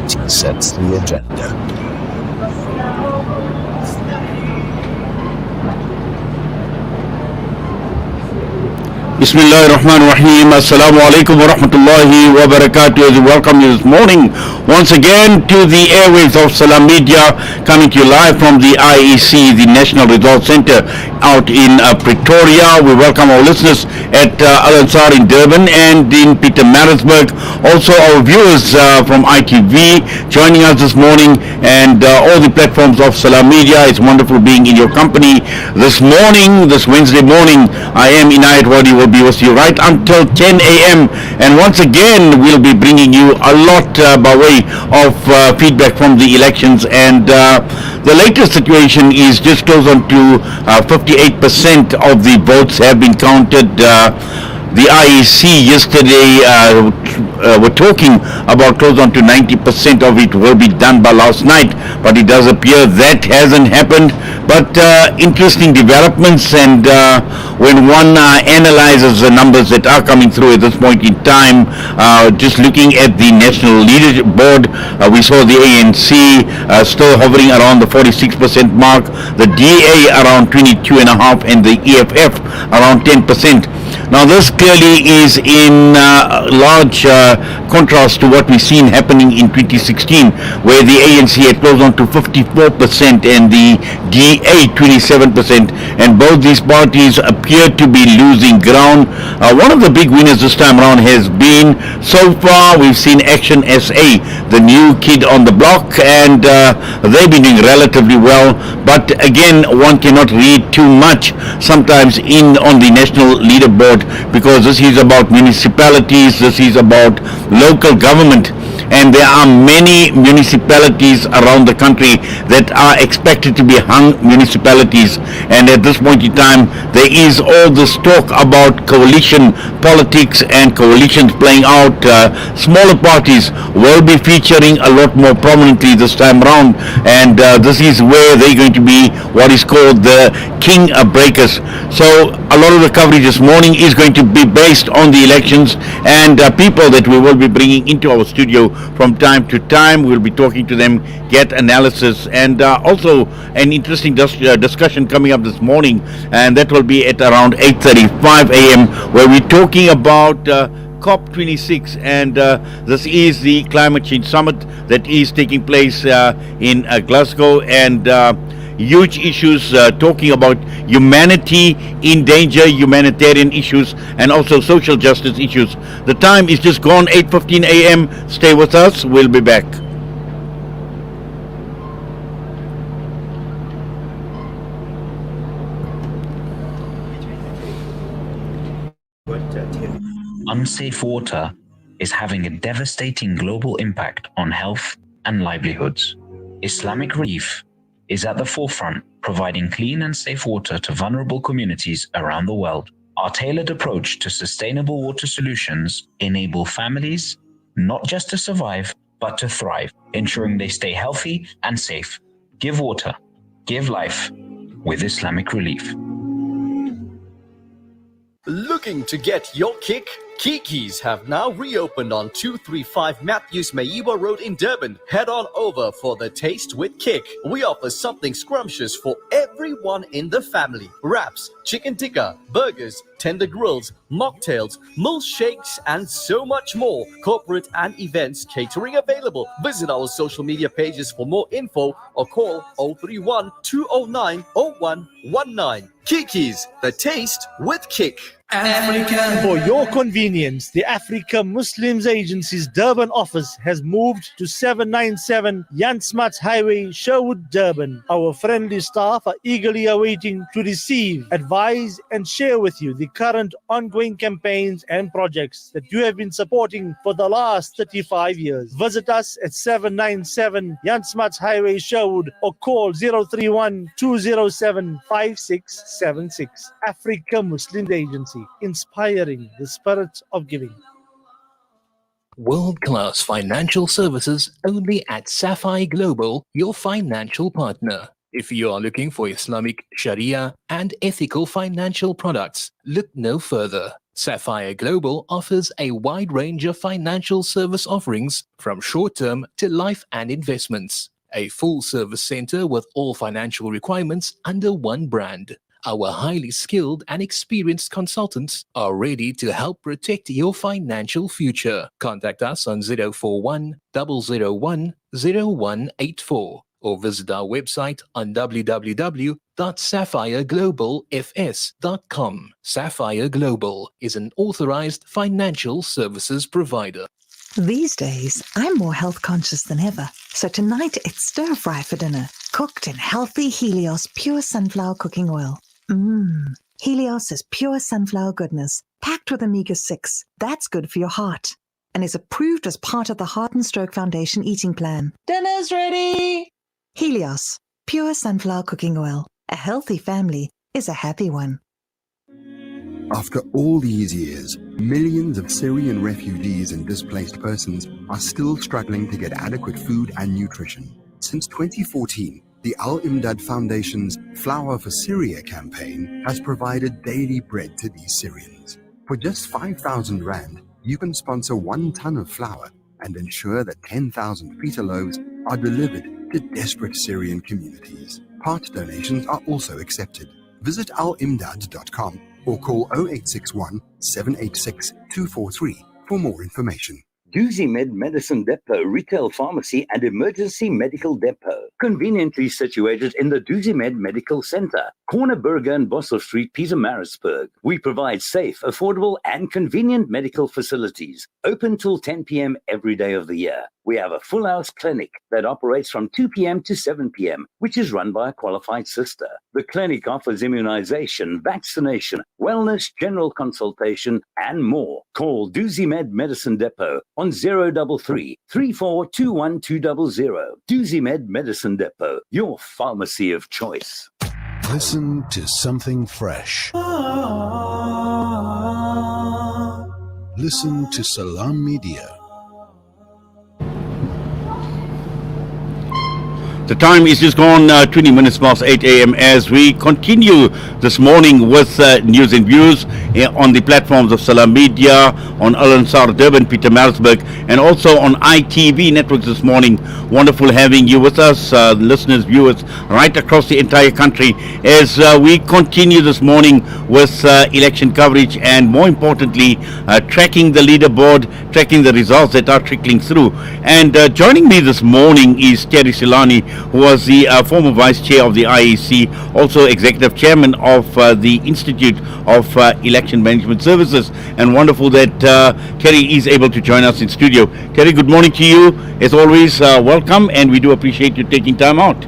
Unity sets the agenda. Bismillahirrahmanirrahim. Assalamu alaikum wa rahmatullahi wa barakatuh. As we welcome you this morning once again to the airwaves of Salam Media, coming to you live from the IEC, the National Results Center out in Pretoria. We welcome our listeners at Al Ansar in Durban and in Pietermaritzburg. Also our viewers from ITV joining us this morning and all the platforms of Salam Media. It's wonderful being in your company this morning, this Wednesday morning. I am Inayet Wadee, will be with you right until 10 a.m. and once again we'll be bringing you a lot by way of feedback from the elections, and the latest situation is just close on to 58% of the votes have been counted. The IEC yesterday were talking about close on to 90% of it will be done by last night, but it does appear that hasn't happened. But interesting developments, and when one analyzes the numbers that are coming through at this point in time, just looking at the National Leadership Board, we saw the ANC still hovering around the 46% mark, the DA around 22.5%, and the EFF around 10%. Now this clearly is in large contrast to what we've seen happening in 2016, where the ANC had closed on to 54% and the DA 27%, and both these parties appear to be losing ground. One of the big winners this time around has been, so far we've seen Action SA, the new kid on the block, and they've been doing relatively well, but again one cannot read too much sometimes on the National Leaderboard, because this is about municipalities, this is about local government, and there are many municipalities around the country that are expected to be hung municipalities, and at this point in time there is all this talk about coalition politics and coalitions playing out. Smaller parties will be featuring a lot more prominently this time around, and this is where they're going to be what is called the king breakers. So a lot of the coverage this morning is going to be based on the elections, and people that we will be bringing into our studio from time to time. We'll be talking to them, get analysis, and also an interesting discussion coming up this morning, and that will be at around 8:35 a.m. where we're talking about COP26, and this is the climate change summit that is taking place in Glasgow, and huge issues, talking about humanity in danger, humanitarian issues, and also social justice issues. The time is just gone, 8:15 a.m. Stay with us, we'll be back. Unsafe water is having a devastating global impact on health and livelihoods. Islamic Relief is at the forefront, providing clean and safe water to vulnerable communities around the world. Our tailored approach to sustainable water solutions enable families not just to survive, but to thrive, ensuring they stay healthy and safe. Give water, give life with Islamic Relief. Looking to get your kick? Kiki's have now reopened on 235 Matthews Maiwa Road in Durban. Head on over for the Taste with Kick. We offer something scrumptious for everyone in the family. Wraps, chicken tikka, burgers, tender grills, mocktails, milkshakes, and so much more. Corporate and events catering available. Visit our social media pages for more info or call 031 209 0119. Kiki's, the Taste with Kick. Africa. For your convenience, the Africa Muslims Agency's Durban office has moved to 797 Jan Smuts Highway, Sherwood, Durban. Our friendly staff are eagerly awaiting to receive, advise, and share with you the current ongoing campaigns and projects that you have been supporting for the last 35 years. Visit us at 797 Jan Smuts Highway, Sherwood, or call 031 207 5676. Africa Muslims Agency, inspiring the spirit of giving. World-class financial services only at Sapphire Global, your financial partner. If you are looking for Islamic Sharia and ethical financial products, look no further. Sapphire Global offers a wide range of financial service offerings from short-term to life and investments. A full-service center with all financial requirements under one brand. Our highly skilled and experienced consultants are ready to help protect your financial future. Contact us on 041 001 0184 or visit our website on www.sapphireglobalfs.com. Sapphire Global is an authorized financial services provider. These days, I'm more health conscious than ever. So tonight it's stir fry for dinner, cooked in healthy Helios pure sunflower cooking oil. Helios is pure sunflower goodness, packed with omega-6. That's good for your heart. And is approved as part of the Heart and Stroke Foundation eating plan. Dinner's ready! Helios, pure sunflower cooking oil. A healthy family is a happy one. After all these years, millions of Syrian refugees and displaced persons are still struggling to get adequate food and nutrition. Since 2014, the Al-Imdad Foundation's Flour for Syria campaign has provided daily bread to these Syrians. For just 5,000 Rand, you can sponsor 1 ton of flour and ensure that 10,000 pita loaves are delivered to desperate Syrian communities. Part donations are also accepted. Visit alimdad.com or call 0861 786 243 for more information. DoosieMed Medicine Depot Retail Pharmacy and Emergency Medical Depot, conveniently situated in the DoosieMed Medical Center, Corner Burger and Bosel Street, Pietermaritzburg. We provide safe, affordable and convenient medical facilities, open till 10 p.m. every day of the year. We have a full house clinic that operates from 2 p.m. to 7 p.m., which is run by a qualified sister. The clinic offers immunization, vaccination, wellness, general consultation, and more. Call DoosieMed Medicine Depot on 033 3421 DoosieMed Medicine Depot, your pharmacy of choice. Listen to something fresh. Listen to Salam Media. The time is just gone 20 minutes past 8 a.m. as we continue this morning with news and views on the platforms of Salam Media, on Al Ansar Durban, Pietermaritzburg, and also on ITV networks this morning. Wonderful having you with us, listeners, viewers, right across the entire country as we continue this morning with election coverage and, more importantly, tracking the leaderboard, tracking the results that are trickling through. And joining me this morning is Terry Silani, who was the former vice chair of the IEC, also executive chairman of the Institute of Election Management Services. And wonderful that Terry is able to join us in studio. Terry, good morning to you. As always, welcome, and we do appreciate you taking time out.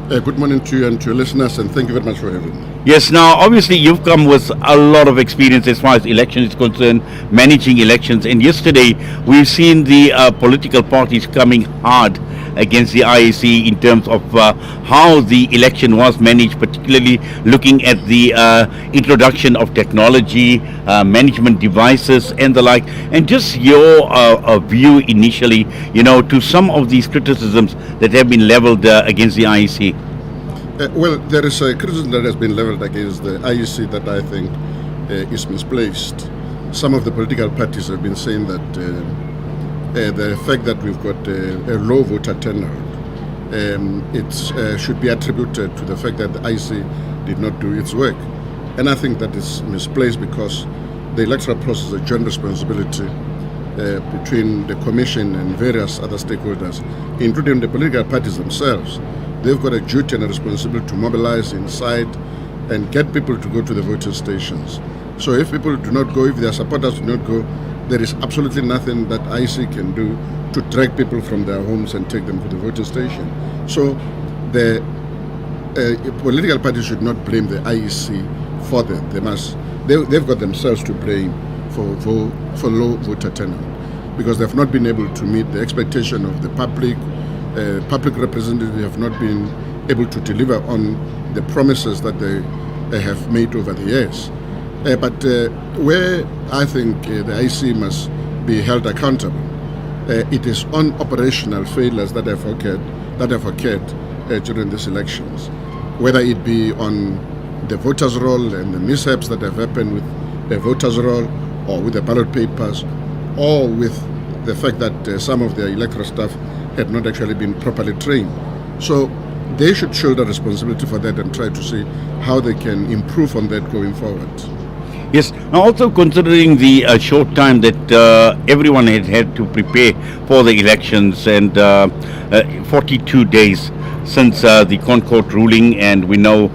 Good morning to you and to your listeners, and thank you very much for having me. Yes, now obviously you've come with a lot of experience as far as election is concerned, managing elections, and yesterday we've seen the political parties coming hard against the IEC in terms of how the election was managed, particularly looking at the introduction of technology, management devices and the like, and just your view initially, to some of these criticisms that have been leveled against the IEC. Well, there is a criticism that has been leveled against the IEC that I think is misplaced. Some of the political parties have been saying that the fact that we've got a low voter turnout, it should be attributed to the fact that the IEC did not do its work. And I think that is misplaced because the electoral process is a joint responsibility between the Commission and various other stakeholders, including the political parties themselves. They've got a duty and a responsibility to mobilize inside and get people to go to the voting stations. So if people do not go, if their supporters do not go, there is absolutely nothing that IEC can do to drag people from their homes and take them to the voting station. So the political parties should not blame the IEC for that. They've got themselves to blame for low voter turnout because they've not been able to meet the expectation of the public. Public representatives have not been able to deliver on the promises that they have made over the years. But where I think the IEC must be held accountable, it is on operational failures that have occurred during these elections, whether it be on the voters' roll and the mishaps that have happened with the voters' roll, or with the ballot papers, or with the fact that some of their electoral staff had not actually been properly trained. So they should shoulder responsibility for that and try to see how they can improve on that going forward. Yes. Now, also considering the short time that everyone had to prepare for the elections, and 42 days since the Concord ruling, and we know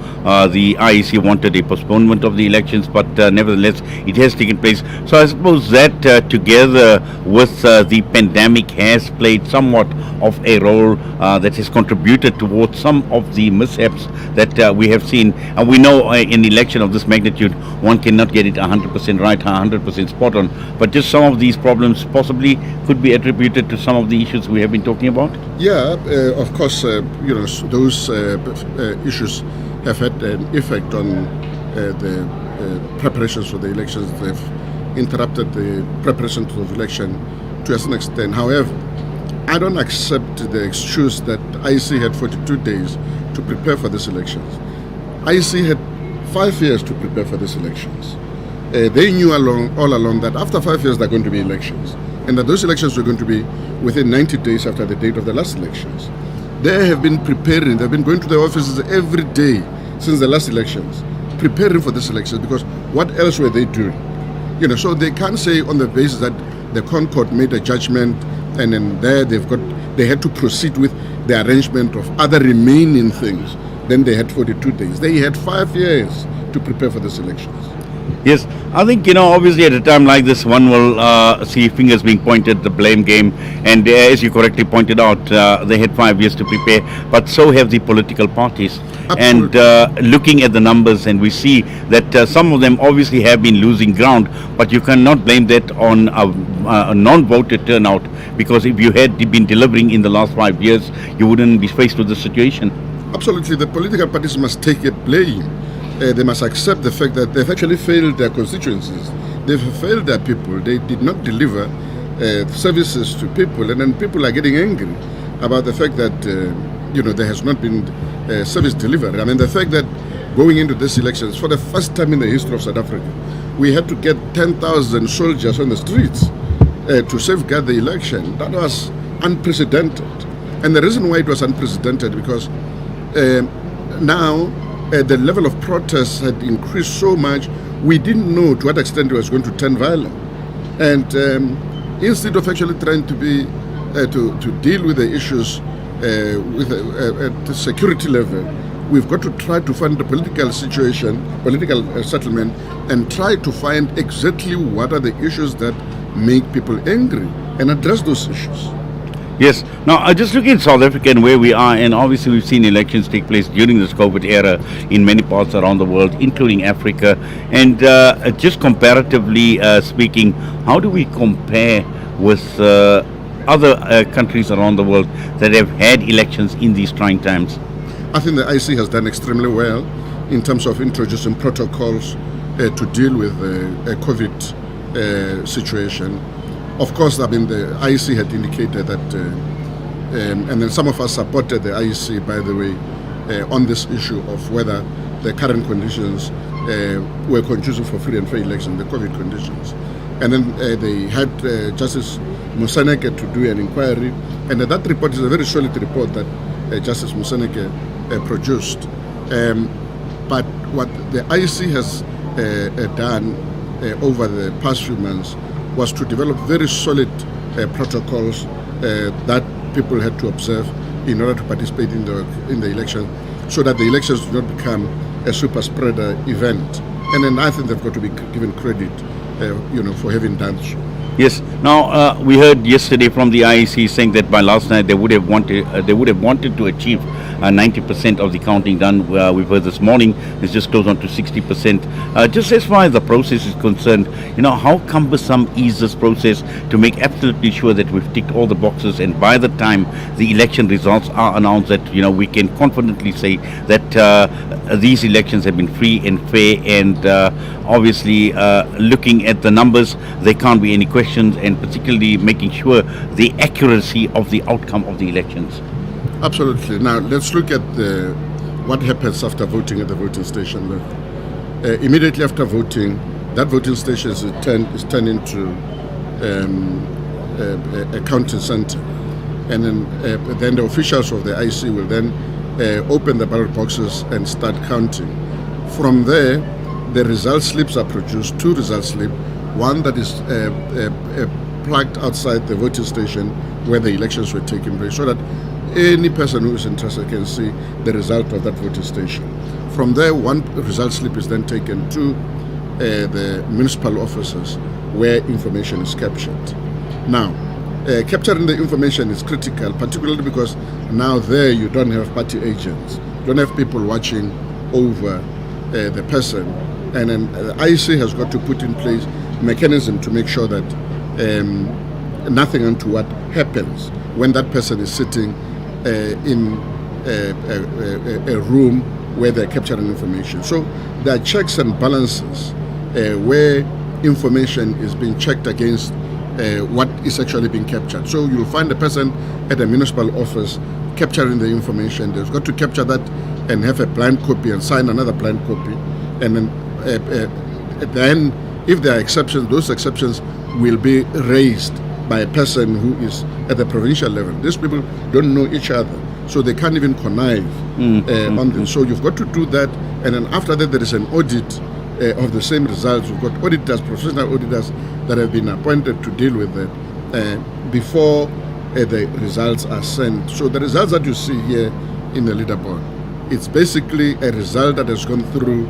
the IEC wanted a postponement of the elections, but nevertheless it has taken place. So I suppose that together with the pandemic has played somewhat of a role that has contributed towards some of the mishaps that we have seen. And we know in an election of this magnitude, one cannot get it 100% right, 100% spot on, but just some of these problems possibly could be attributed to some of the issues we have been talking about. Yeah, of course, those issues have had an effect on the preparations for the elections. They've interrupted the preparations of the election to a certain extent. However, I don't accept the excuse that IEC had 42 days to prepare for these elections. IEC had 5 years to prepare for these elections. They knew all along that after 5 years there are going to be elections, and that those elections were going to be within 90 days after the date of the last elections. They have been preparing, they've been going to their offices every day since the last elections, preparing for this election, because what else were they doing? So they can't say on the basis that the Concord made a judgment and then there they had to proceed with the arrangement of other remaining things. Then they had 42 days. They had 5 years to prepare for these elections. Yes, I think, obviously at a time like this, one will see fingers being pointed, the blame game. And as you correctly pointed out, they had 5 years to prepare, but so have the political parties. Absolutely. And looking at the numbers, and we see that some of them obviously have been losing ground, but you cannot blame that on a non-voter turnout, because if you had been delivering in the last 5 years, you wouldn't be faced with the situation. Absolutely, the political parties must take a blame. They must accept the fact that they've actually failed their constituencies. They've failed their people. They did not deliver services to people, and then people are getting angry about the fact that there has not been service delivered. I mean, the fact that going into these elections for the first time in the history of South Africa, we had to get 10,000 soldiers on the streets to safeguard the election. That was unprecedented, and the reason why it was unprecedented because now. The level of protests had increased so much, we didn't know to what extent it was going to turn violent. And instead of actually trying to be to deal with the issues at the security level, we've got to try to find the political situation, political settlement, and try to find exactly what are the issues that make people angry and address those issues. Yes. Now, just looking at South Africa and where we are, and obviously we've seen elections take place during this COVID era in many parts around the world, including Africa. And just comparatively speaking, how do we compare with other countries around the world that have had elections in these trying times? I think the IC has done extremely well in terms of introducing protocols to deal with a COVID situation. Of course, I mean, the IEC had indicated that, and then some of us supported the IEC, by the way, on this issue of whether the current conditions were conducive for free and fair election, the COVID conditions. And then they had Justice Moseneke to do an inquiry, and that report is a very solid report that Justice Moseneke produced. But what the IEC has done over the past few months was to develop very solid protocols that people had to observe in order to participate in the election, so that the elections do not become a super spreader event. And then I think they've got to be given credit, for having done so. Yes. Now we heard yesterday from the IEC saying that by last night they would have wanted to achieve 90% of the counting done. We've heard this morning it's just close on to 60%. Just as far as the process is concerned, how cumbersome is this process to make absolutely sure that we've ticked all the boxes, and by the time the election results are announced, that we can confidently say that these elections have been free and fair, and obviously looking at the numbers, there can't be any questions, and particularly making sure the accuracy of the outcome of the elections. Absolutely. Now let's look at what happens after voting at the voting station. Immediately after voting, that voting station is turned into a counting center. And then the officials of the IEC will then open the ballot boxes and start counting. From there, the result slips are produced, 2 result slips, one that is plugged outside the voting station where the elections were taking place, so that any person who is interested can see the result of that voting station. From there, one result slip is then taken to the municipal offices where information is captured. Now, capturing the information is critical, particularly because now there you don't have party agents, you don't have people watching over the person, and then the IEC has got to put in place mechanism to make sure that nothing untoward happens when that person is sitting in a room where they're capturing information. So there are checks and balances where information is being checked against what is actually being captured. So you'll find a person at a municipal office capturing the information. They've got to capture that and have a blind copy and sign another blind copy. And then if there are exceptions, those exceptions will be raised by a person who is at the provincial level. These people don't know each other, so they can't even connive on this. So you've got to do that, and then after that there is an audit of the same results. We've got auditors, professional auditors that have been appointed to deal with it before the results are sent. So the results that you see here in the leaderboard, it's basically a result that has gone through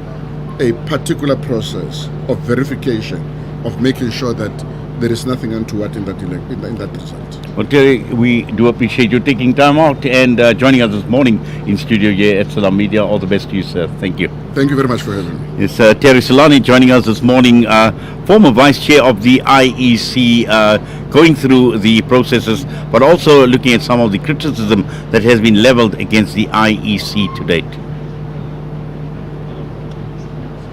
a particular process of verification, of making sure that there is nothing untoward in that result. Well, Terry, we do appreciate you taking time out and joining us this morning in studio here at Salam Media. All the best to you, sir. Thank you. Thank you very much for having me. It's Terry Solani joining us this morning, former vice chair of the IEC, going through the processes, but also looking at some of the criticism that has been leveled against the IEC to date.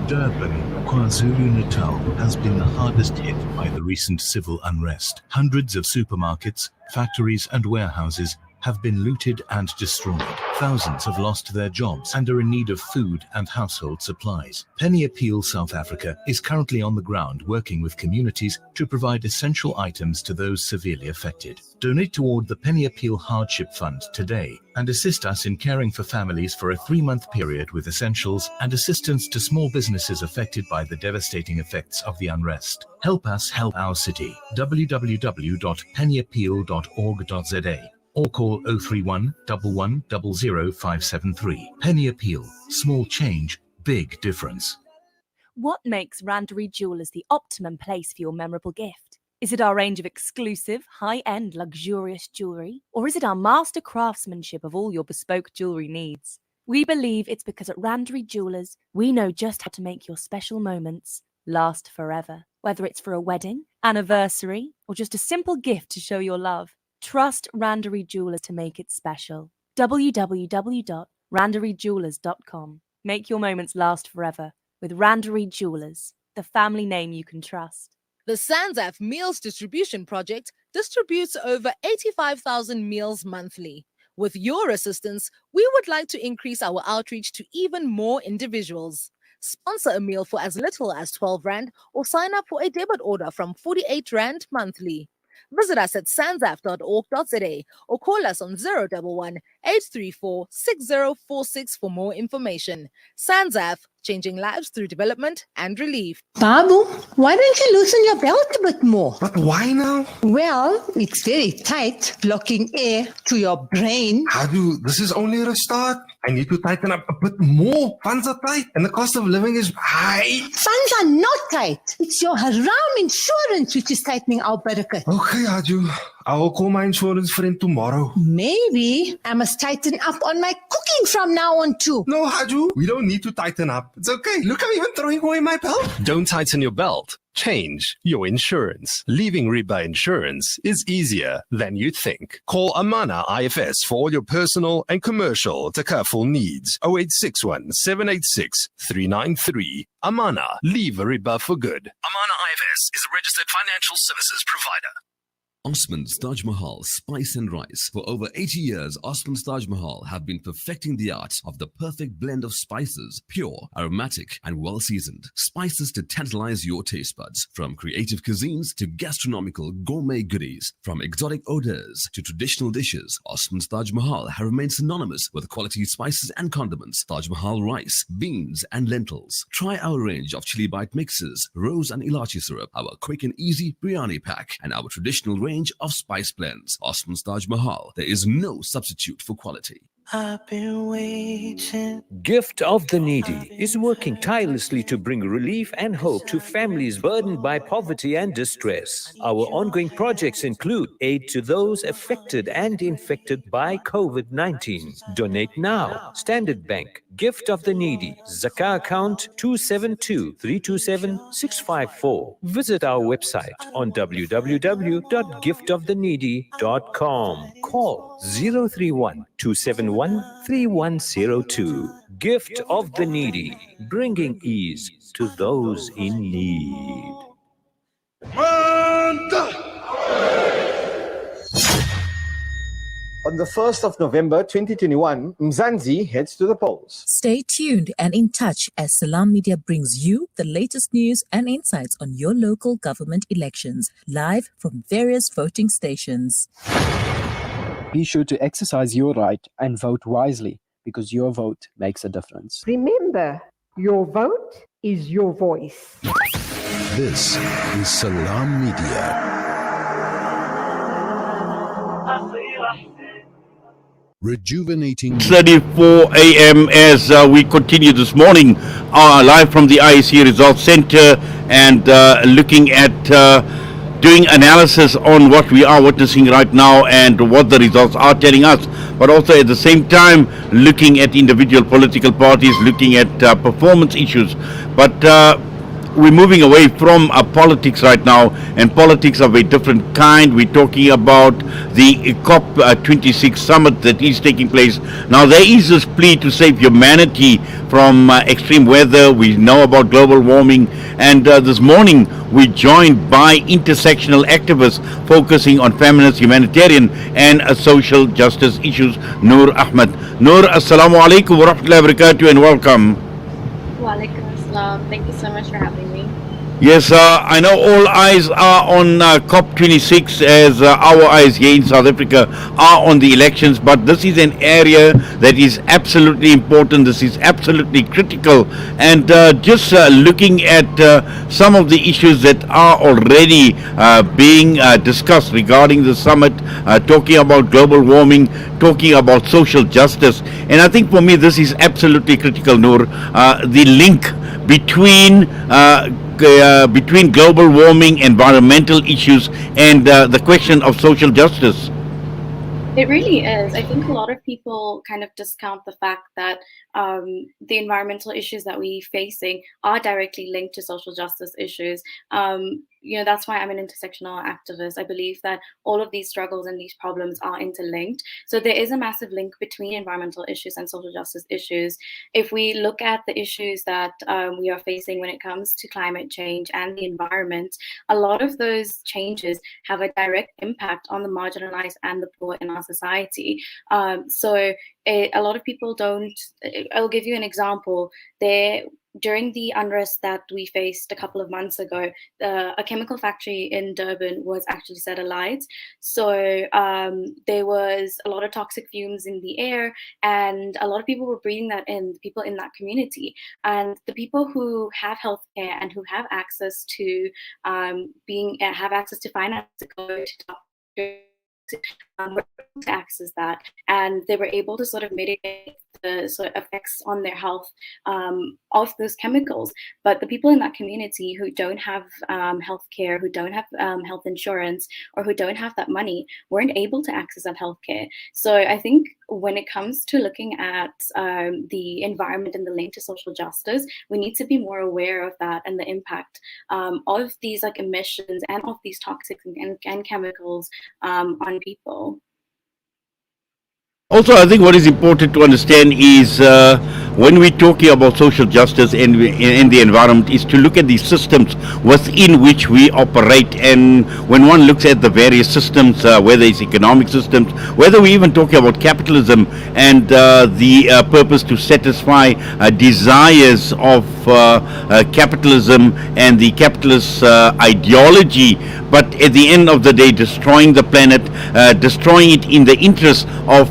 Durban, KwaZulu-Natal has been the hardest hit by the recent civil unrest. Hundreds of supermarkets, factories and warehouses have been looted and destroyed. Thousands have lost their jobs and are in need of food and household supplies. Penny Appeal South Africa is currently on the ground working with communities to provide essential items to those severely affected. Donate toward the Penny Appeal Hardship Fund today and assist us in caring for families for a 3-month period with essentials and assistance to small businesses affected by the devastating effects of the unrest. Help us help our city. www.pennyappeal.org.za or call 031 11 00 573. Penny Appeal. Small change, big difference. What makes Randery Jewelers the optimum place for your memorable gift? Is it our range of exclusive, high-end, luxurious jewellery? Or is it our master craftsmanship of all your bespoke jewellery needs? We believe it's because at Randery Jewelers, we know just how to make your special moments last forever. Whether it's for a wedding, anniversary, or just a simple gift to show your love, trust Randery Jewelers to make it special. www.randeryjewelers.com. Make your moments last forever with Randery Jewelers, the family name you can trust. The SANZAF Meals Distribution Project distributes over 85,000 meals monthly. With your assistance, we would like to increase our outreach to even more individuals. Sponsor a meal for as little as 12 Rand or sign up for a debit order from 48 Rand monthly. Visit us at sanzaf.org.za or call us on 011 834 6046 for more information. SANZAF, changing lives through development and relief. Babu, why don't you loosen your belt a bit more? But why now? Well, it's very tight, blocking air to your brain. Hadu, this is only a start. I need to tighten up a bit more. Funds are tight and the cost of living is high. Funds are not tight. It's your haram insurance which is tightening our budget. Okay, Hadu. I will call my insurance friend tomorrow. Maybe I must tighten up on my cooking from now on too. No, Haju, we don't need to tighten up. It's okay. Look, I'm even throwing away my belt. Don't tighten your belt. Change your insurance. Leaving Riba Insurance is easier than you think. Call Amana IFS for all your personal and commercial takaful needs. 0861 786 393. Amana. Leave Riba for good. Amana IFS is a registered financial services provider. Osman's Taj Mahal Spice and Rice. For over 80 years, Osman's Taj Mahal have been perfecting the art of the perfect blend of spices, pure, aromatic, and well-seasoned. Spices to tantalize your taste buds. From creative cuisines to gastronomical gourmet goodies. From exotic odors to traditional dishes, Osman's Taj Mahal have remained synonymous with quality spices and condiments. Taj Mahal rice, beans, and lentils. Try our range of chili bite mixes, rose and ilachi syrup, our quick and easy biryani pack, and our traditional range of spice blends. Osman's Taj Mahal. There is no substitute for quality. I've been waiting. Gift of the Needy is working tirelessly to bring relief and hope to families burdened by poverty and distress. Our ongoing projects include aid to those affected and infected by COVID-19. Donate now. Standard Bank, Gift of the Needy, Zakah account 272-327-654. Visit our website on www.giftoftheneedy.com. Call 031-271-3102. Gift of the Needy, bringing ease to those in need. On the 1st of November 2021, Mzansi heads to the polls. Stay tuned and in touch as Salam Media brings you the latest news and insights on your local government elections, live from various voting stations. Be sure to exercise your right and vote wisely, because your vote makes a difference. Remember, your vote is your voice. This is Salam Media. Rejuvenating 34 a.m. as we continue this morning live from the IEC Results Center and looking at doing analysis on what we are witnessing right now and what the results are telling us, but also at the same time looking at individual political parties, looking at performance issues. But we're moving away from politics right now, and politics of a different kind. We're talking about the COP26 summit that is taking place. Now, there is this plea to save humanity from extreme weather. We know about global warming, and this morning we're joined by intersectional activists focusing on feminist, humanitarian, and social justice issues. Noor Ahmed. Noor, assalamu alaikum wa rahmatullahi wa barakatuh, and welcome. Wa alaikum assalam. Thank you so much for having me. Yes, I know all eyes are on COP26 as our eyes here in South Africa are on the elections, but this is an area that is absolutely important. This is absolutely critical, and just looking at some of the issues that are already being discussed regarding the summit, talking about global warming, talking about social justice, and I think for me this is absolutely critical, Noor, the link between global warming, environmental issues, and the question of social justice. It really is. I think a lot of people kind of discount the fact that the environmental issues that we're facing are directly linked to social justice issues. That's why I'm an intersectional activist. I believe that all of these struggles and these problems are interlinked. So there is a massive link between environmental issues and social justice issues. If we look at the issues that we are facing when it comes to climate change and the environment, a lot of those changes have a direct impact on the marginalized and the poor in our society. A lot of people don't. I'll give you an example. During the unrest that we faced a couple of months ago, a chemical factory in Durban was actually set alight. So there was a lot of toxic fumes in the air, and a lot of people were breathing that in, people in that community. And the people who have healthcare and who have access to have access to finance to go to doctors, were able to access that, and they were able to sort of mitigate the sort of effects on their health of those chemicals. But the people in that community who don't have healthcare, who don't have health insurance, or who don't have that money, weren't able to access that healthcare. So I think when it comes to looking at the environment and the link to social justice, we need to be more aware of that and the impact of these like emissions and of these toxics and chemicals on people. Also, I think what is important to understand is when we're talking about social justice in the environment is to look at the systems within which we operate. And when one looks at the various systems, whether it's economic systems, whether we even talking about capitalism and the purpose to satisfy desires of capitalism and the capitalist ideology, but at the end of the day destroying the planet, destroying it in the interest of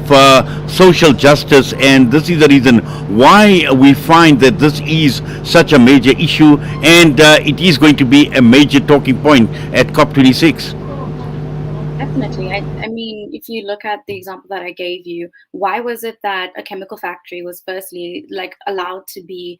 social justice. And this is the reason why we find that this is such a major issue, and it is going to be a major talking point at COP26. Definitely. I mean, if you look at the example that I gave you, why was it that a chemical factory was firstly allowed to be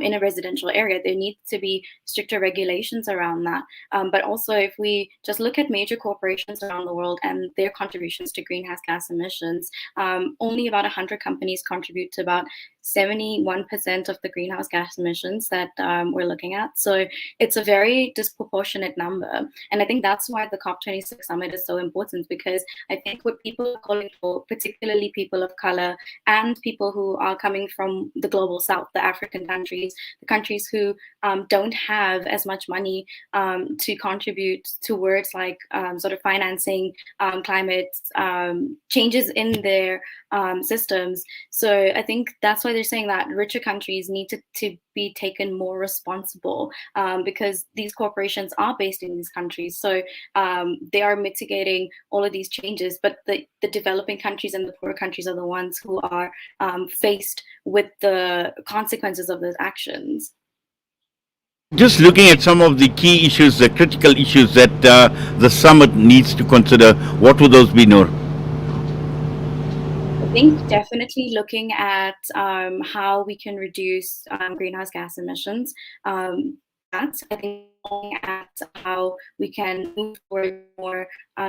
in a residential area? There needs to be stricter regulations around that. But also, if we just look at major corporations around the world and their contributions to greenhouse gas emissions, only about 100 companies contribute to about 71% of the greenhouse gas emissions that we're looking at. So it's a very disproportionate number. And I think that's why the COP26 summit is so important, because I think what people are calling for, particularly people of color and people who are coming from the global south, the African countries, the countries who don't have as much money to contribute towards sort of financing climate changes in their systems. So I think that's why they're saying that richer countries need to be taken more responsible, because these corporations are based in these countries. So they are mitigating all of these changes, but the developing countries and the poorer countries are the ones who are faced with the consequences of those actions. Just looking at some of the key issues, the critical issues that the summit needs to consider, what would those be, Noor? I think definitely looking at how we can reduce greenhouse gas emissions. I think looking at how we can move toward more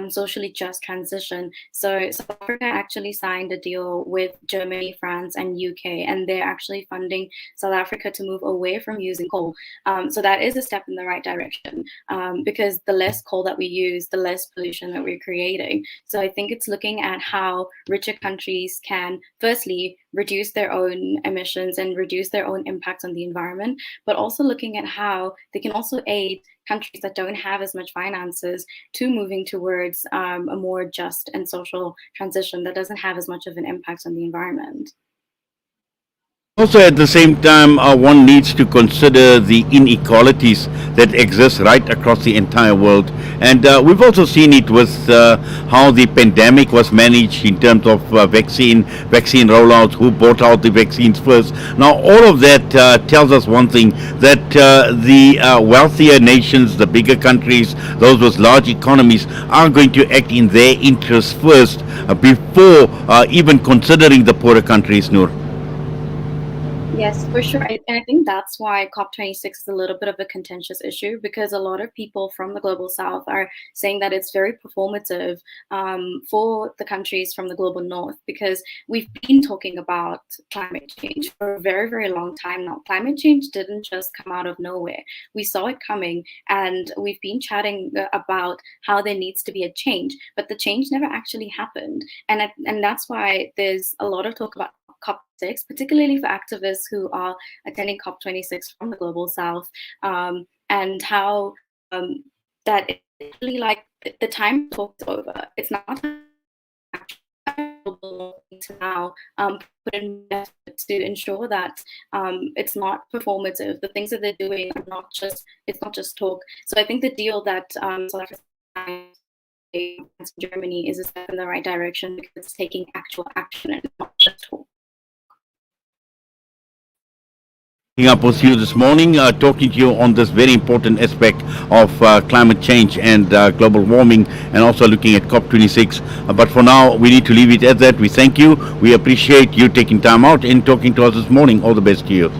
socially just transition. So South Africa actually signed a deal with Germany, France, and UK, and they're actually funding South Africa to move away from using coal. So that is a step in the right direction, because the less coal that we use, the less pollution that we're creating. So I think it's looking at how richer countries can firstly reduce their own emissions and reduce their own impact on the environment, but also looking at how they can also aid countries that don't have as much finances to moving towards a more just and social transition that doesn't have as much of an impact on the environment. Also, at the same time, one needs to consider the inequalities that exist right across the entire world. And we've also seen it with how the pandemic was managed in terms of vaccine rollouts, who bought out the vaccines first. Now, all of that tells us one thing, that the wealthier nations, the bigger countries, those with large economies, are going to act in their interests first before even considering the poorer countries, Noor. Yes, for sure. And I think that's why COP26 is a little bit of a contentious issue, because a lot of people from the global south are saying that it's very performative for the countries from the global north, because we've been talking about climate change for a very, very long time now. Climate change didn't just come out of nowhere. We saw it coming, and we've been chatting about how there needs to be a change, but the change never actually happened. And that's why there's a lot of talk about COP6, particularly for activists who are attending COP26 from the global south, and how that it's really like the time talk's over. It's not to now put in effort to ensure that it's not performative. The things that they're doing are not just talk. So I think the deal that South Africa and Germany is a step in the right direction, because it's taking actual action and not just talk. Up with you this morning, talking to you on this very important aspect of climate change and global warming, and also looking at COP26. But for now, we need to leave it at that. We thank you. We appreciate you taking time out and talking to us this morning. All the best to you.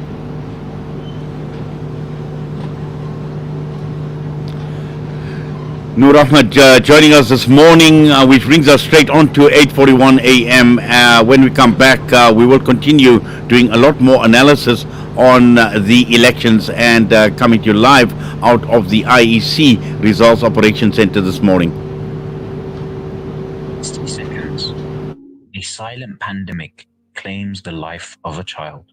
Noor Ahmed joining us this morning, which brings us straight on to 8:41 a.m. When we come back, we will continue doing a lot more analysis on the elections and coming to you live out of the IEC Results Operations Center this morning. 60 seconds. A silent pandemic claims the life of a child.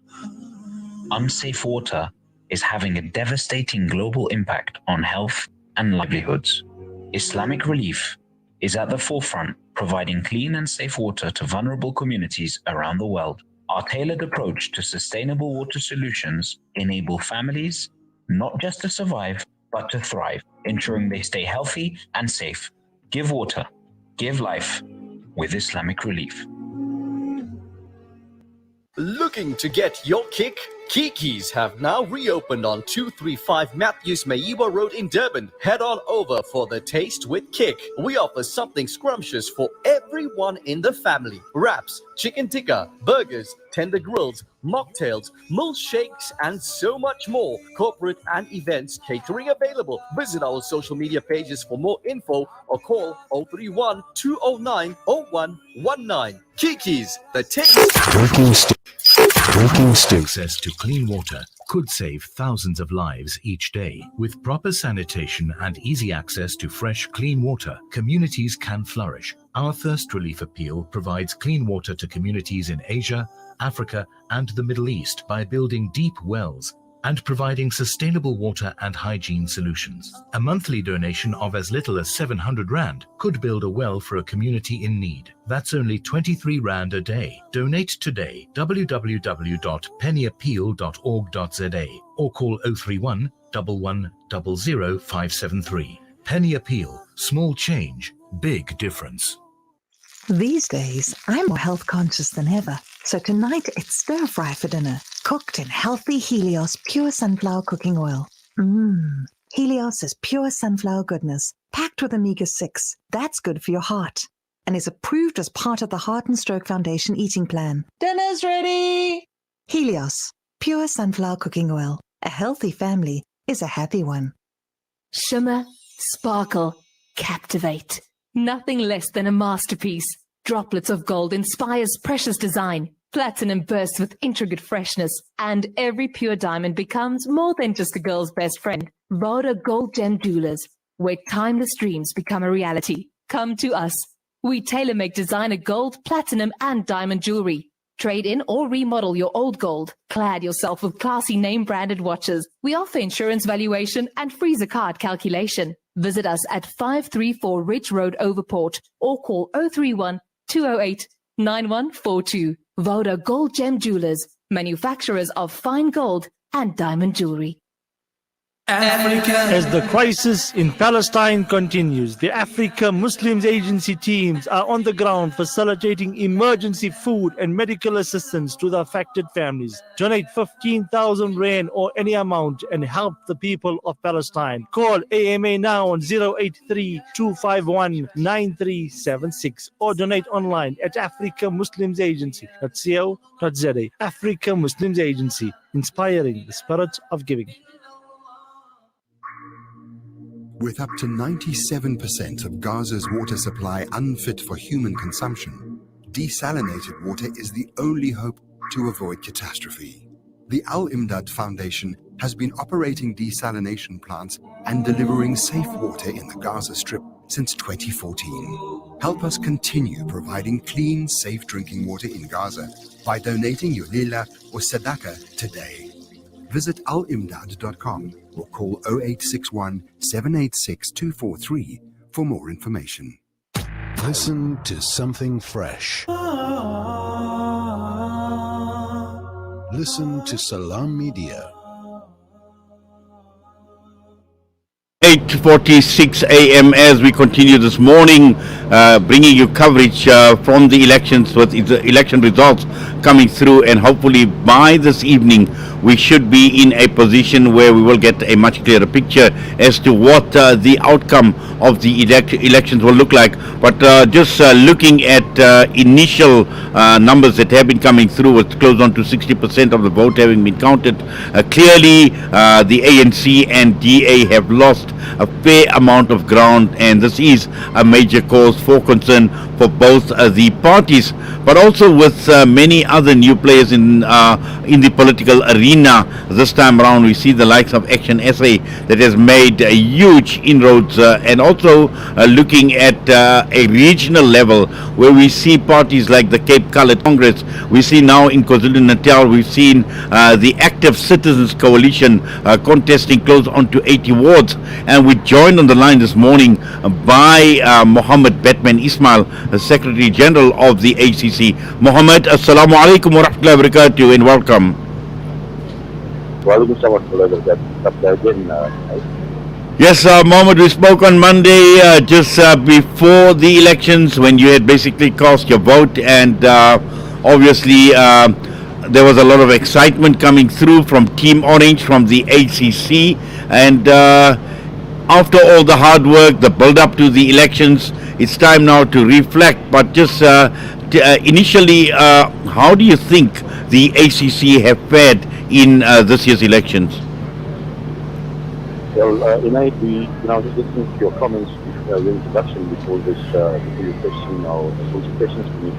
Unsafe water is having a devastating global impact on health and livelihoods. Islamic Relief is at the forefront, providing clean and safe water to vulnerable communities around the world. Our tailored approach to sustainable water solutions enable families not just to survive, but to thrive, ensuring they stay healthy and safe. Give water, give life with Islamic Relief. Looking to get your kick? Kiki's have now reopened on 235 Matthews Maiwa Road in Durban. Head on over for the Taste with Kick. We offer something scrumptious for everyone in the family. Wraps, chicken tikka, burgers, tender grills, mocktails, milkshakes, and so much more. Corporate and events catering available. Visit our social media pages for more info or call 031 209 0119. Kiki's, the taste. Drinking access to clean water could save thousands of lives each day. With proper sanitation and easy access to fresh, clean water, communities can flourish. Our Thirst Relief Appeal provides clean water to communities in Asia, Africa, and the Middle East by building deep wells and providing sustainable water and hygiene solutions. A monthly donation of as little as 700 Rand could build a well for a community in need. That's only 23 Rand a day. Donate today, www.pennyappeal.org.za or call 031 11 00 573. Penny Appeal, small change, big difference. These days, I'm more health conscious than ever. So tonight, it's stir fry for dinner, cooked in healthy Helios pure sunflower cooking oil. Helios is pure sunflower goodness, packed with omega-6. That's good for your heart and is approved as part of the Heart and Stroke Foundation eating plan. Dinner's ready! Helios, pure sunflower cooking oil. A healthy family is a happy one. Shimmer, sparkle, captivate. Nothing less than a masterpiece. Droplets of gold inspires precious design. Platinum bursts with intricate freshness. And every pure diamond becomes more than just a girl's best friend. Voda Gold Gem Jewelers, where timeless dreams become a reality. Come to us. We tailor-make designer gold, platinum, and diamond jewelry. Trade in or remodel your old gold. Clad yourself with classy name-branded watches. We offer insurance valuation and freezer card calculation. Visit us at 534 Ridge Road, Overport, or call 031 208 9142. Voda Gold Gem Jewelers, manufacturers of fine gold and diamond jewelry. As the crisis in Palestine continues, the Africa Muslims Agency teams are on the ground facilitating emergency food and medical assistance to the affected families. Donate 15,000 Rand or any amount and help the people of Palestine. Call AMA now on 083-251-9376 or donate online at africamuslimsagency.co.za. Africa Muslims Agency, inspiring the spirit of giving. With up to 97% of Gaza's water supply unfit for human consumption, desalinated water is the only hope to avoid catastrophe. The Al-Imdad Foundation has been operating desalination plants and delivering safe water in the Gaza Strip since 2014. Help us continue providing clean, safe drinking water in Gaza by donating your lila or sadaqah today. Visit alimdad.com or call 0861 786 243 for more information. Listen to something fresh. Listen to Salam Media. 8:46 a.m. as we continue this morning, bringing you coverage from the elections with the election results coming through, and hopefully by this evening we should be in a position where we will get a much clearer picture as to what the outcome of the elections will look like. But just looking at initial numbers that have been coming through, it's close on to 60% of the vote having been counted. Clearly the ANC and DA have lost a fair amount of ground, and this is a major cause for concern for both the parties, but also with many other new players in the political arena. This time around, we see the likes of Action SA that has made huge inroads, and also looking at a regional level where we see parties like the Cape Coloured Congress. We see now in KwaZulu-Natal, we've seen the Active Citizens Coalition contesting close on to 80 wards, and we joined on the line this morning by Mohammed Batman Ismail, Secretary General of the ACC. Mohammed, Assalamu alaikum wa rahmatullahi wa barakatuh, and welcome. Yes, Mohammed, we spoke on Monday just before the elections when you had basically cast your vote, and obviously there was a lot of excitement coming through from Team Orange, from the ACC, and after all the hard work, the build-up to the elections, it's time now to reflect. But just initially, how do you think the ACC have fared in this year's elections? Well, Inayet, just listening to your comments, your introduction before this, before your question or posing questions to me,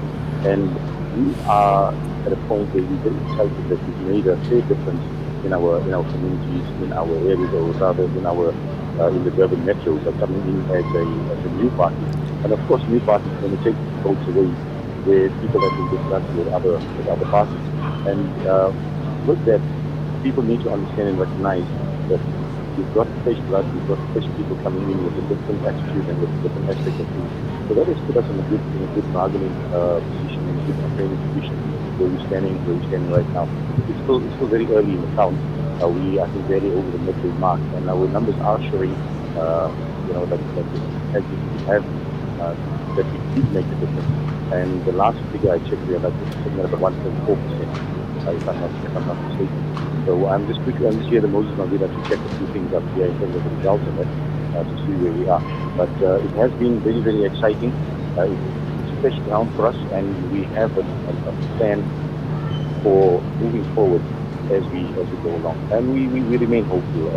and we are at a point where we're very excited that we've made a fair difference in our communities, in our areas, or rather in the Durban metros, are coming in as a new party. And of course, new parties are going to take votes away where people have been discussed with other parties. And with that, people need to understand and recognize that we've got fresh blood, we've got fresh people coming in with a different attitude and with a different aspect of things. So that has put us in a good bargaining position, in a good campaigning position where we're standing right now. It's still very early in the count. We I think barely over the midway mark, and our numbers are showing that we did make a difference. And the last figure I checked, we are sitting at about 1.4%, if I'm not mistaken. So I'm just here the Moses Mavida to check a few things up here in terms of the results of it, to see where we are. But it has been very, very exciting. It's fresh ground for us, and we have a plan for moving forward as we go along. And we remain hopeful.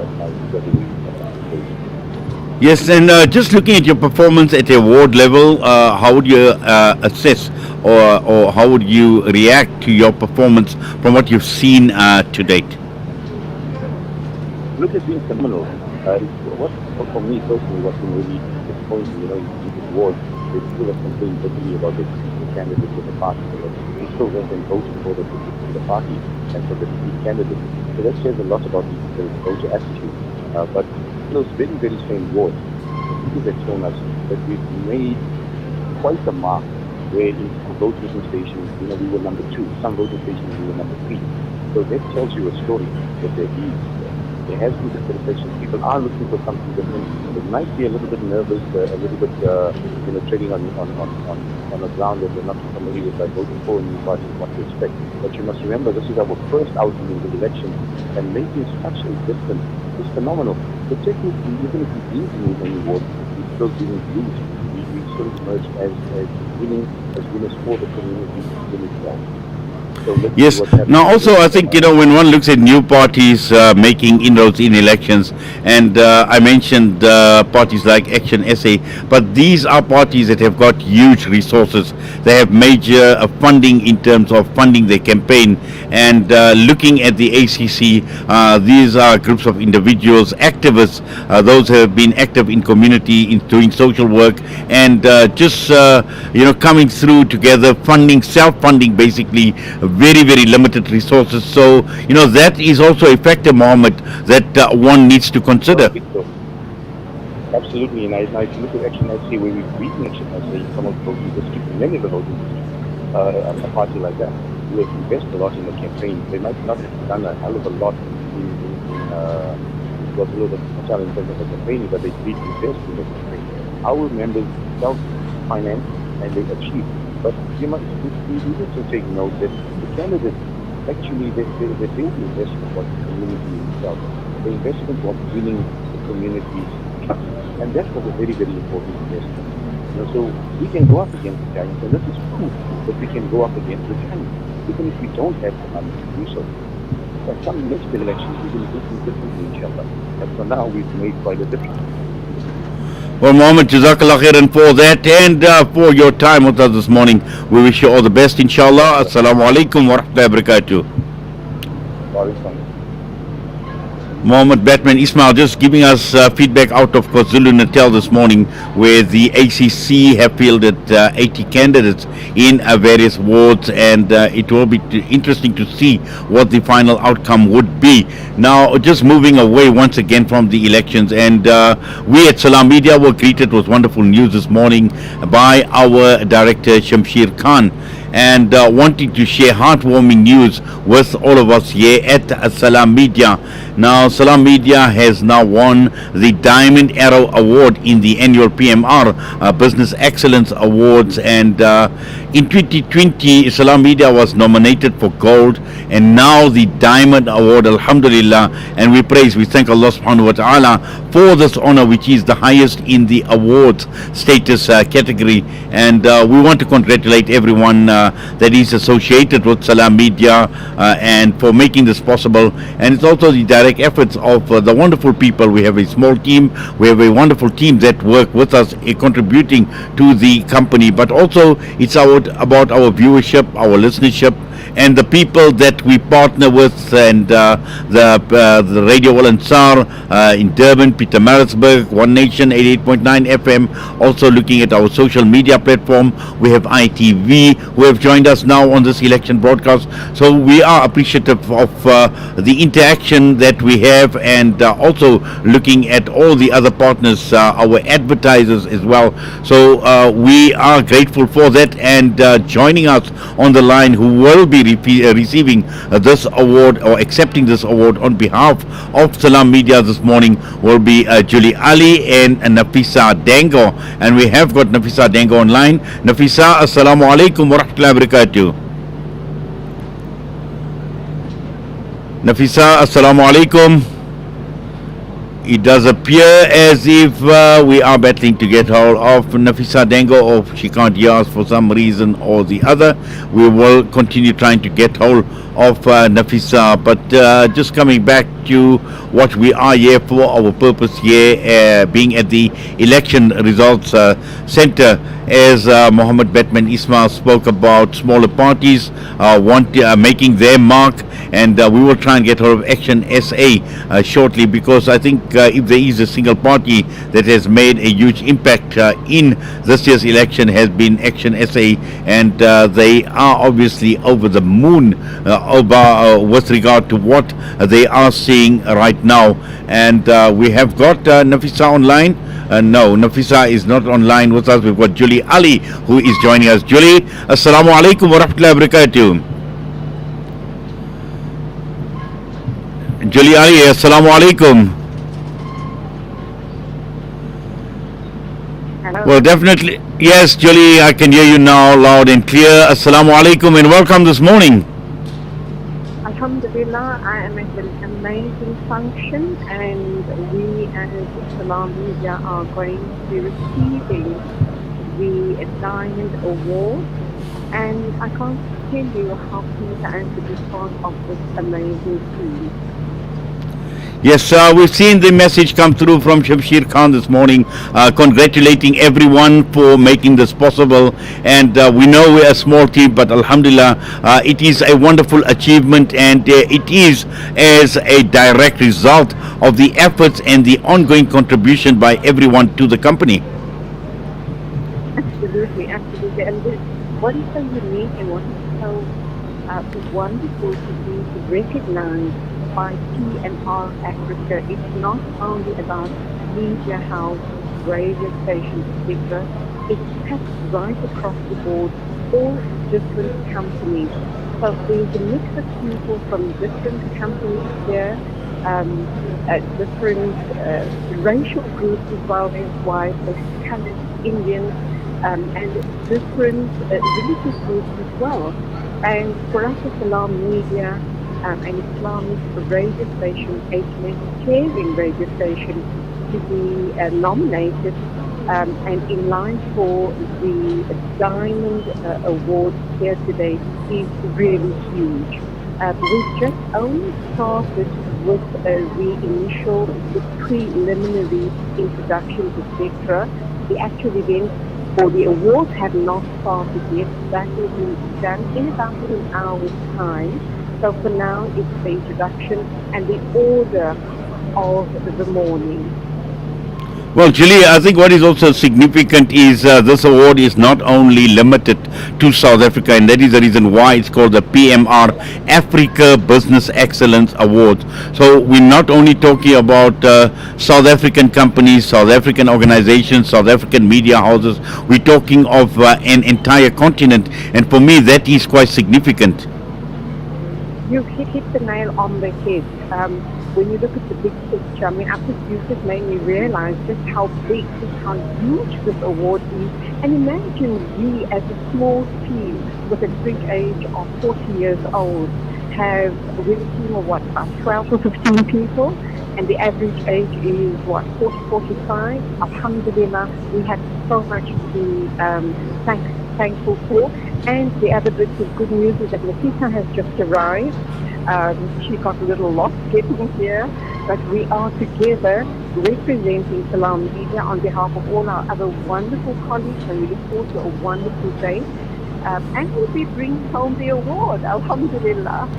Yes, and just looking at your performance at a ward level, how would you assess or how would you react to your performance from what you've seen to date? Look, it's been phenomenal. For me personally, what's been really disappointing, in this ward, they still have complained bitterly about the candidates of the party. They still went and voted for the party and for the candidate. So that says a lot about the voter attitude. But those very, very same wards, people have shown us that we've made quite a mark where in some voting stations, we were number 2. Some voting stations we were number 3. So that tells you a story that there has been dissatisfaction. People are looking for something different. They might be a little bit nervous, a little bit, treading on a ground that they're not familiar with by voting for a new party, what to expect. But you must remember, this is our first outing in the election, and making such a difference is phenomenal. But technically, even if we didn't win any award, we still didn't lose. We still emerged as winners for the community in itself. Yes. Now, also, I think, when one looks at new parties making inroads in elections, and I mentioned parties like Action SA, but these are parties that have got huge resources. They have major funding in terms of funding their campaign. And looking at the ACC, these are groups of individuals, activists, those who have been active in community, in doing social work, and just, coming through together, funding, self-funding basically, very, very limited resources. So, that is also a factor, Mohammed, that one needs to consider. Absolutely, and if you look at Action SA, where we've beaten Action SA in some of the voting districts, many of the voting districts, a party like that, who have invested a lot in the campaign. They might not have done a hell of a lot in terms of the campaign, but they did invest in the campaign. Our members self-finance and they achieve. But we need to take note that the candidates, actually, they build the investment for the community itself. The investment was winning the community's trust. And that was a very, very important investment. So we can go up against the giants, and this is proof that we can go up against the giants, even if we don't have the money to do so. But some next elections, we will do things differently, inshallah. But for now, we've made quite a difference. Well, Mohammed, Jazakallah khairan for that and for your time with us this morning. We wish you all the best, inshallah. Assalamu alaikum wa rahmatullahi wa barakatuh. Mohammed Batman Ismail just giving us feedback out of KwaZulu-Natal this morning, where the ACC have fielded 80 candidates in various wards, and it will be interesting to see what the final outcome would be. Now, just moving away once again from the elections, and we at Salam Media were greeted with wonderful news this morning by our director Shamsheer Khan, and wanting to share heartwarming news with all of us here at Salam Media. Now, Salam Media has now won the Diamond Arrow Award in the annual PMR Business Excellence Awards, and in 2020 Salam Media was nominated for Gold, and now the Diamond Award, Alhamdulillah, and we thank Allah subhanahu wa ta'ala for this honor, which is the highest in the awards status category, and we want to congratulate everyone that is associated with Salam Media and for making this possible. And it's also the direct efforts of the wonderful people. We have a small team, we have a wonderful team that work with us contributing to the company, but also it's about our viewership, our listenership, and the people that we partner with, and the Radio Wal Ansar in Durban, Peter Maritzburg, One Nation 88.9 FM, also looking at our social media platform. We have ITV who have joined us now on this election broadcast, so we are appreciative of the interaction that we have, and also looking at all the other partners, our advertisers as well. So we are grateful for that, and joining us on the line, who will be receiving this award or accepting this award on behalf of Salam Media this morning, will be Julie Ali and Nafisa Dango, and we have got Nafisa Dango online. Nafisa, assalamu alaikum wa rahmatullahi wa barakatuh. Nafisa, assalamu alaikum. It does appear as if we are battling to get hold of Nafisa Dango, or she can't hear us for some reason or the other. We will continue trying to get hold of Nafisa, but just coming back to what we are here for, our purpose here being at the election results center, as Mohammed Batman Ismail spoke about smaller parties making their mark, and we will try and get hold of Action SA shortly, because I think if there is a single party that has made a huge impact in this year's election, has been Action SA, and they are obviously over the moon with regard to what they are seeing right now. And we have got Nafisa online. No, Nafisa is not online with us. We've got Julie Ali who is joining us. Julie, assalamu alaikum wa rahmatullahi wa barakatuh. Julie Ali, assalamu alaikum. Hello. Well, definitely. Yes, Julie, I can hear you now loud and clear. Assalamu alaikum and welcome this morning. Alhamdulillah, I am at an amazing function, and we as Salam Media are going to be receiving the Diamond Award, and I can't tell you how pleased I am to be part of this amazing team. Yes, we've seen the message come through from Shamsheer Khan this morning, congratulating everyone for making this possible. And we know we're a small team, but Alhamdulillah, it is a wonderful achievement, and it is as a direct result of the efforts and the ongoing contribution by everyone to the company. Absolutely, absolutely. And what is so unique and what is so wonderful to be recognized by PMR Africa. It's not only about media house, radio stations, etc. It's cuts right across the board, all different companies. So there's a mix of people from different companies here, different racial groups as well. There's white, there's colored, Indians, and different religious groups as well. And for us as Salam Media, an Islamic radio station, a humanitarian radio station, to be nominated and in line for the Diamond Award here today is really huge. We've just only started with the initial, the preliminary introductions, etc. The actual event or the awards have not started yet. That will be done in about an hour's time. So for now, it's the introduction and the order of the morning. Well, Julie, I think what is also significant is this award is not only limited to South Africa, and that is the reason why it's called the PMR Africa Business Excellence Awards. So we're not only talking about South African companies, South African organizations, South African media houses, we're talking of an entire continent, and for me that is quite significant. You hit the nail on the head. When you look at the big picture, I mean, after it made me realize just how big, just how huge this award is. And imagine we, as a small team with a big age of 40 years old, we're a team of what, about 12 or 15 people, and the average age is what, 40, 45. Alhamdulillah, we had so much to be thankful for. And the other bit of good news is that Nafisa has just arrived. She got a little lost getting here, but we are together representing Salam Media on behalf of all our other wonderful colleagues, and we look forward to a wonderful day. And we'll be bringing home the award, Alhamdulillah.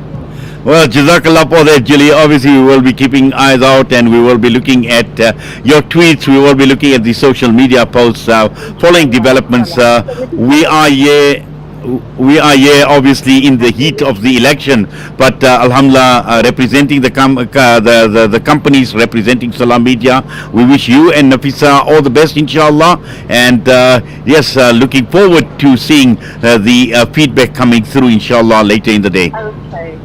Well, Jazakallah for that, Julie. Obviously, we will be keeping eyes out, and we will be looking at your tweets. We will be looking at the social media posts, following developments. We are here obviously in the heat of the election, but Alhamdulillah, representing the companies representing Salam Media, we wish you and Nafisa all the best, inshallah, and yes, looking forward to seeing the feedback coming through, inshallah, later in the day. Okay.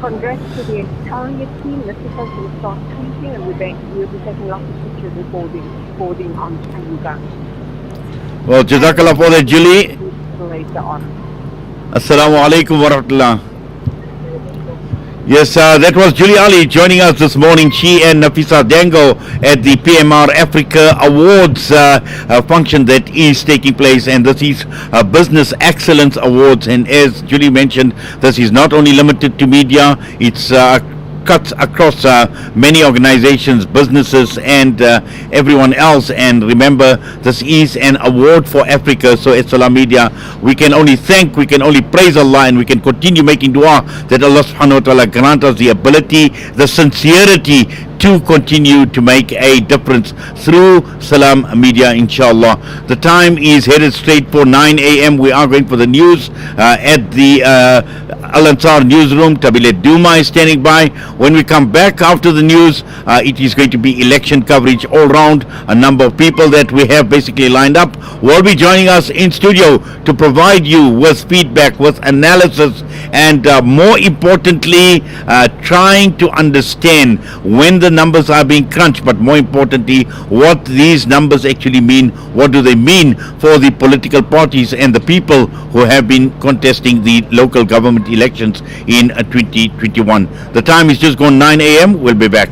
Congrats to the entire team. Nafisa will start tweeting, and we'll be taking lots of pictures recording on Anuga. Well, Jazakallah for that, Julie. Later on. Assalamu alaikum wa rahmatullah. Yes, that was Julie Ali joining us this morning. She and Nafisa Dango at the PMR Africa Awards function that is taking place, and this is Business Excellence Awards. And as Julie mentioned, this is not only limited to media, it's cuts across many organizations, businesses, and everyone else. And remember, this is an award for Africa. So at Salam Media, we can only thank, we can only praise Allah, and we can continue making dua that Allah subhanahu wa ta'ala grant us the ability, the sincerity to continue to make a difference through Salam Media, inshallah. The time is headed straight for 9 a.m. We are going for the news at the Al-Ansar newsroom. Tabilet Duma is standing by. When we come back after the news, it is going to be election coverage all round. A number of people that we have basically lined up will be joining us in studio to provide you with feedback, with analysis, and more importantly, trying to understand when the numbers are being crunched, but more importantly, what these numbers actually mean. What do they mean for the political parties and the people who have been contesting the local government elections in 2021? The time is just gone 9 a.m. We'll be back.